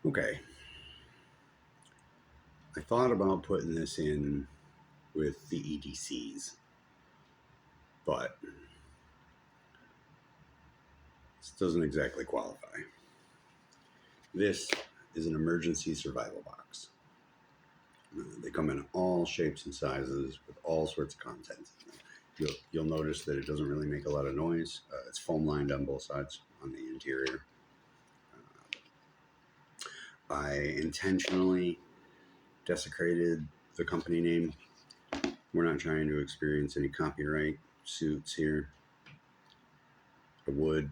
Okay, I thought about putting this in with the EDCs, but this doesn't exactly qualify. This is an emergency survival box. They come in all shapes and sizes with all sorts of content. You'll notice that it doesn't really make a lot of noise. It's foam lined on both sides on the interior. I intentionally desecrated the company name. We're not trying to experience any copyright suits here. I would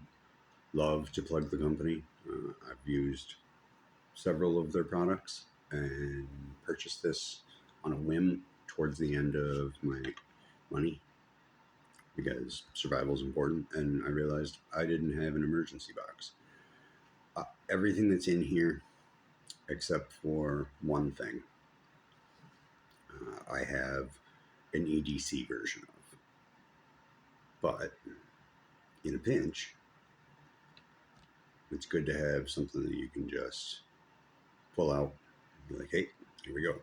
love to plug the company. I've used several of their products and purchased this on a whim towards the end of my money because survival is important, and I realized I didn't have an emergency box. Everything that's in here, except for one thing, I have an EDC version of. But in a pinch, it's good to have something that you can just pull out and be like, hey, here we go.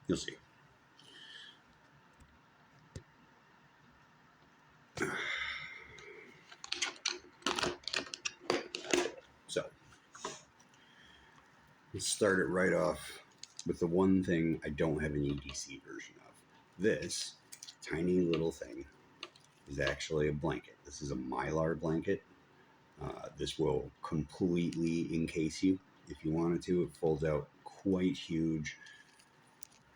You'll see. So let's start it right off with the one thing I don't have an EDC version of. This tiny little thing is actually a blanket. This is a Mylar blanket. This will completely encase you if you wanted to. It folds out quite huge.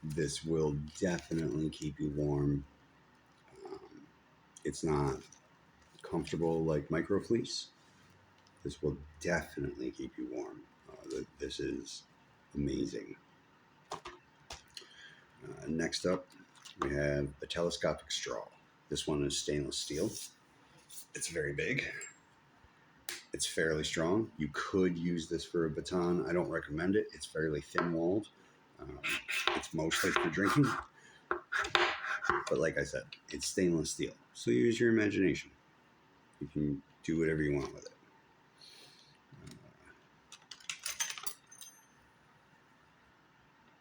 This will definitely keep you warm. It's not comfortable like microfleece. This will definitely keep you warm. This is amazing. Next up, we have a telescopic straw. This one is stainless steel. It's very big. It's fairly strong. You could use this for a baton. I don't recommend it. It's fairly thin-walled. It's mostly for drinking. But like I said, it's stainless steel. So use your imagination. You can do whatever you want with it.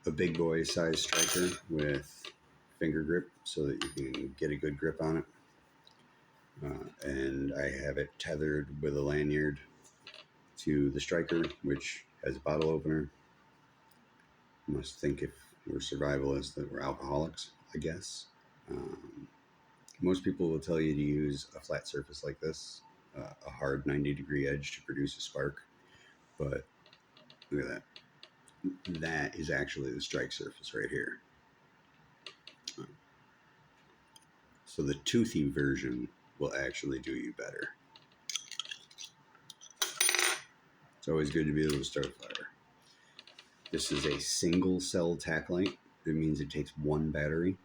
A big boy size striker with finger grip so that you can get a good grip on it. And I have it tethered with a lanyard to the striker, which has a bottle opener. You must think if we're survivalists that we're alcoholics, I guess. Most people will tell you to use a flat surface like this, a hard 90-degree edge to produce a spark. But look at that. That is actually the strike surface right here. So the toothy version will actually do you better. It's always good to be able to start a fire. This is a single cell tack light. It means it takes one battery.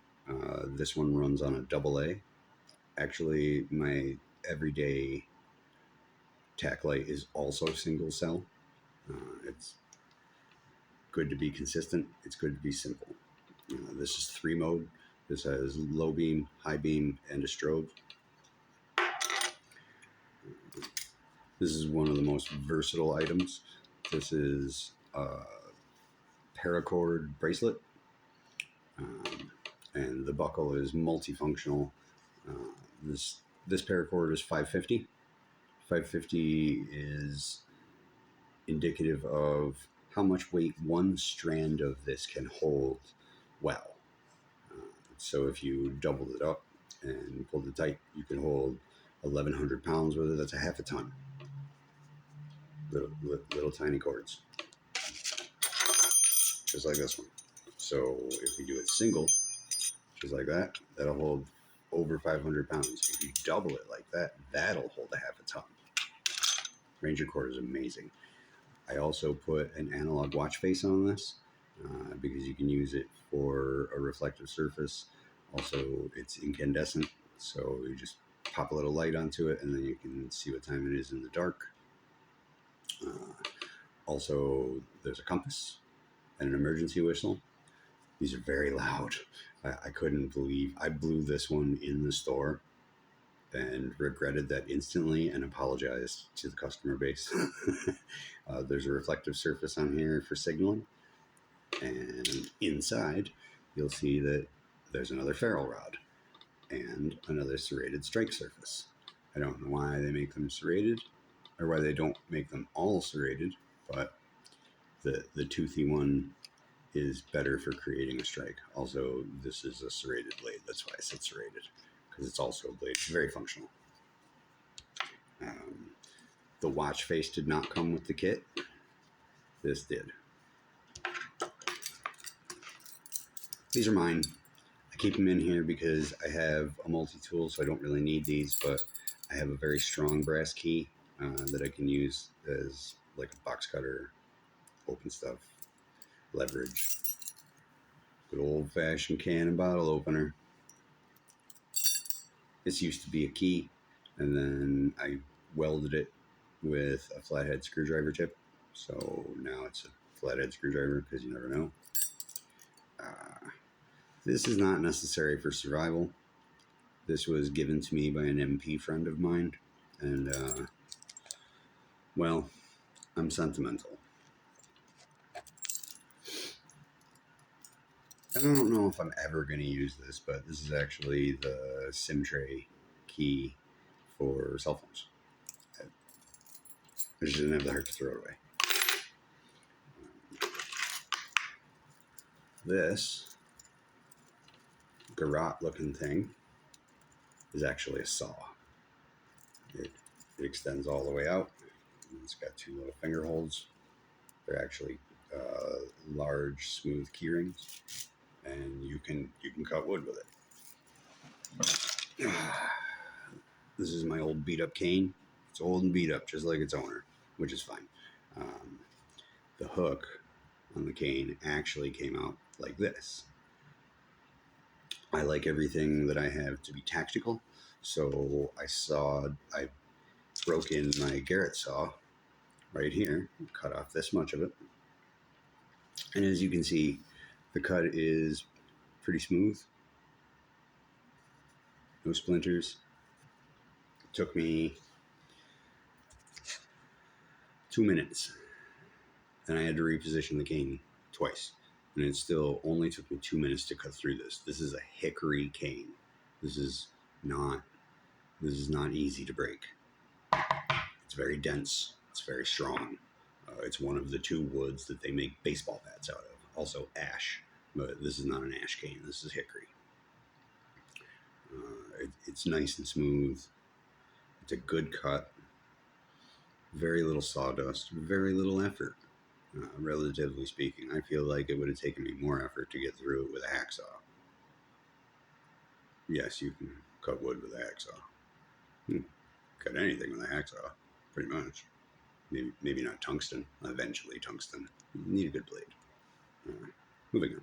This one runs on a AA. Actually, my everyday tack light is also single cell. It's good to be consistent. It's good to be simple. This is 3-mode. This has low beam, high beam, and a strobe. This is one of the most versatile items. This is a paracord bracelet, and the buckle is multifunctional. This paracord is 550. 550 is indicative of how much weight one strand of this can hold well. So if you doubled it up and pulled it tight, you can hold 1,100 pounds with it. That's a half a ton. Little tiny cords, just like this one. So if we do it single, just like that, that'll hold over 500 pounds. If you double it like that, that'll hold a half a ton. Ranger cord is amazing. I also put an analog watch face on this because you can use it for a reflective surface. Also, it's incandescent, so you just pop a little light onto it and then you can see what time it is in the dark. Also, there's a compass and an emergency whistle. These are very loud. I couldn't believe I blew this one in the store and regretted that instantly and apologized to the customer base. There's a reflective surface on here for signaling, and inside you'll see that there's another ferrule rod and another serrated strike surface. I don't know why they make them serrated or why they don't make them all serrated, but the toothy one is better for creating a strike. Also, this is a serrated blade. That's why I said serrated, because it's also a blade. It's very functional. The watch face did not come with the kit. This did. These are mine. I keep them in here because I have a multi-tool, so I don't really need these, but I have a very strong brass key that I can use as like a box cutter, open stuff, leverage. Good old-fashioned can and bottle opener. This used to be a key, and then I welded it with a flathead screwdriver tip. So now it's a flathead screwdriver because you never know. This is not necessary for survival. This was given to me by an MP friend of mine, and well, I'm sentimental. I don't know if I'm ever going to use this, but this is actually the SIM tray key for cell phones. I just didn't have the heart to throw it away. This garrote looking thing is actually a saw. It extends all the way out. It's got two little finger holes. They're actually large, smooth key rings, and you can cut wood with it. This is my old beat up cane. It's old and beat up, just like its owner, which is fine. The hook on the cane actually came out like this. I like everything that I have to be tactical, so I broke in my Garrett saw right here, cut off this much of it, and as you can see, the cut is pretty smooth, no splinters. It took me 2 minutes, and I had to reposition the cane twice, and it still only took me 2 minutes to cut through this. This is a hickory cane. This is not easy to break. It's very dense. It's very strong. It's one of the two woods that they make baseball bats out of. Also ash, but this is not an ash cane. This is hickory. It's nice and smooth. It's a good cut. Very little sawdust. Very little effort, relatively speaking. I feel like it would have taken me more effort to get through it with a hacksaw. Yes, you can cut wood with a hacksaw. Cut anything with a hacksaw, pretty much. Maybe not tungsten. Eventually tungsten. You need a good blade. Moving on.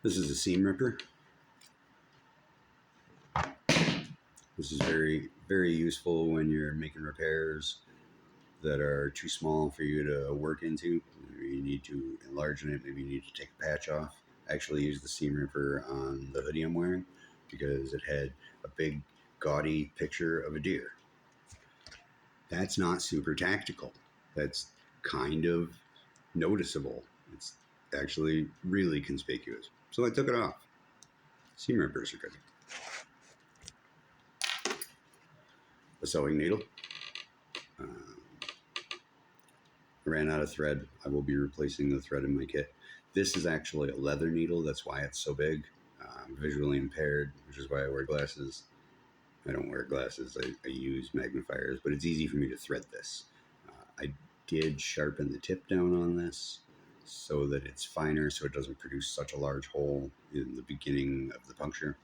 This is a seam ripper. This is very, very useful when you're making repairs that are too small for you to work into. Maybe you need to enlarge it. Maybe you need to take a patch off. I actually used the seam ripper on the hoodie I'm wearing because it had a big, gaudy picture of a deer. That's not super tactical. That's kind of noticeable. It's actually really conspicuous. So I took it off. Seam rippers are good. A sewing needle. I ran out of thread. I will be replacing the thread in my kit. This is actually a leather needle. That's why it's so big. I'm visually impaired, which is why I wear glasses. I don't wear glasses. I use magnifiers, but it's easy for me to thread this. I did sharpen the tip down on this so that it's finer, so it doesn't produce such a large hole in the beginning of the puncture.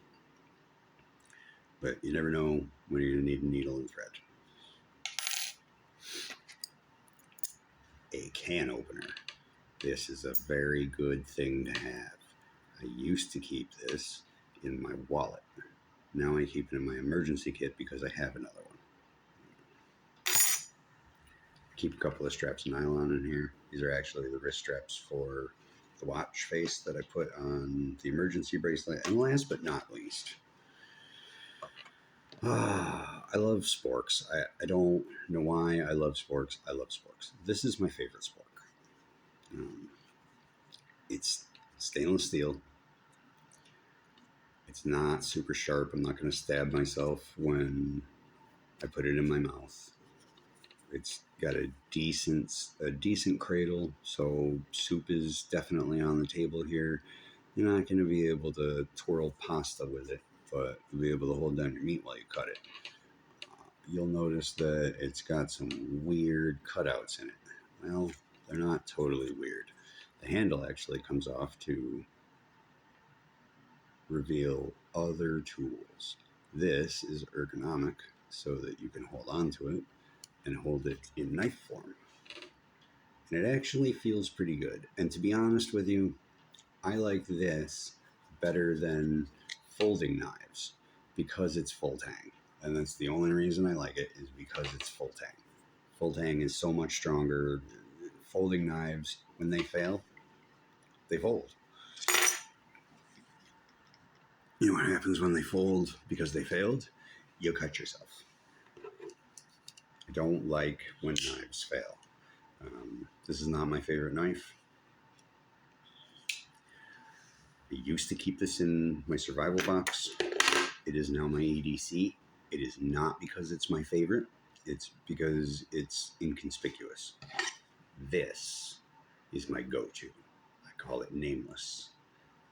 But you never know when you're going to need a needle and thread. A can opener. This is a very good thing to have. I used to keep this in my wallet. Now I keep it in my emergency kit because I have another one. Keep a couple of straps of nylon in here. These are actually the wrist straps for the watch face that I put on the emergency bracelet. And last but not least, I love sporks. I don't know why I love sporks. I love sporks. This is my favorite spork. It's stainless steel. It's not super sharp. I'm not going to stab myself when I put it in my mouth. It's got a decent cradle, so soup is definitely on the table here. You're not going to be able to twirl pasta with it, but you'll be able to hold down your meat while you cut it. You'll notice that it's got some weird cutouts in it. Well, they're not totally weird. The handle actually comes off to reveal other tools. This is ergonomic so that you can hold on to it and hold it in knife form. And it actually feels pretty good. And to be honest with you, I like this better than folding knives because it's full tang. And that's the only reason I like it, is because it's full tang. Full tang is so much stronger. Folding knives, when they fail, they fold. You know what happens when they fold because they failed? You cut yourself. I don't like when knives fail. This is not my favorite knife. I used to keep this in my survival box. It is now my EDC. It is not because it's my favorite. It's because it's inconspicuous. This is my go-to. I call it Nameless.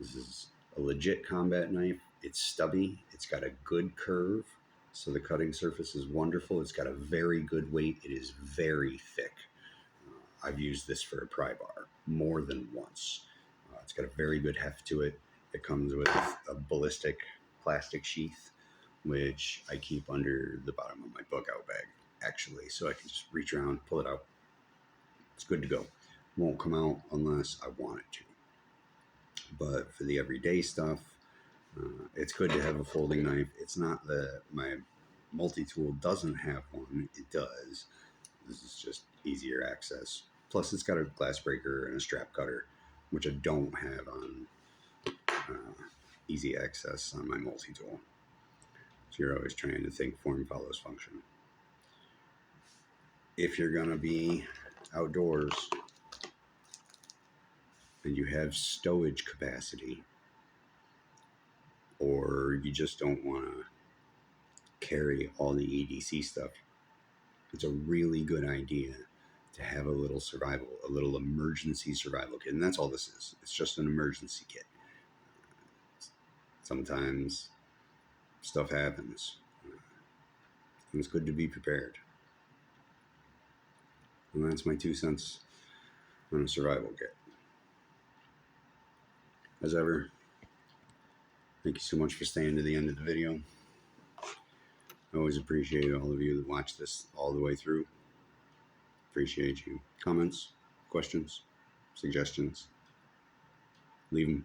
This is a legit combat knife. It's stubby. It's got a good curve, so the cutting surface is wonderful. It's got a very good weight. It is very thick. I've used this for a pry bar more than once. It's got a very good heft to it. It comes with a ballistic plastic sheath, which I keep under the bottom of my bug out bag, actually, so I can just reach around, pull it out. It's good to go. Won't come out unless I want it to. But for the everyday stuff, it's good to have a folding knife. It's not that my multi-tool doesn't have one. It does. This is just easier access. Plus, it's got a glass breaker and a strap cutter, which I don't have on easy access on my multi-tool. So you're always trying to think form follows function. If you're going to be outdoors and you have stowage capacity, or you just don't want to carry all the EDC stuff, it's a really good idea to have a little emergency survival kit. And that's all this is. It's just an emergency kit. Sometimes stuff happens. And it's good to be prepared. And that's my 2 cents on a survival kit. As ever, thank you so much for staying to the end of the video. I always appreciate all of you that watch this all the way through. Appreciate you. Comments, questions, suggestions, leave them.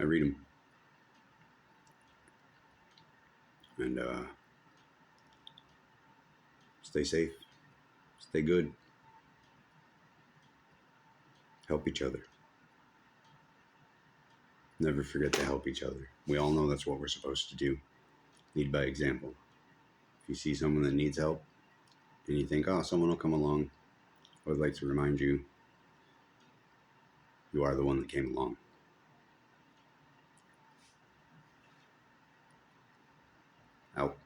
I read them. And stay safe. Stay good. Help each other. Never forget to help each other. We all know that's what we're supposed to do. Lead by example. If you see someone that needs help and you think, oh, someone will come along, I would like to remind you, you are the one that came along. Out.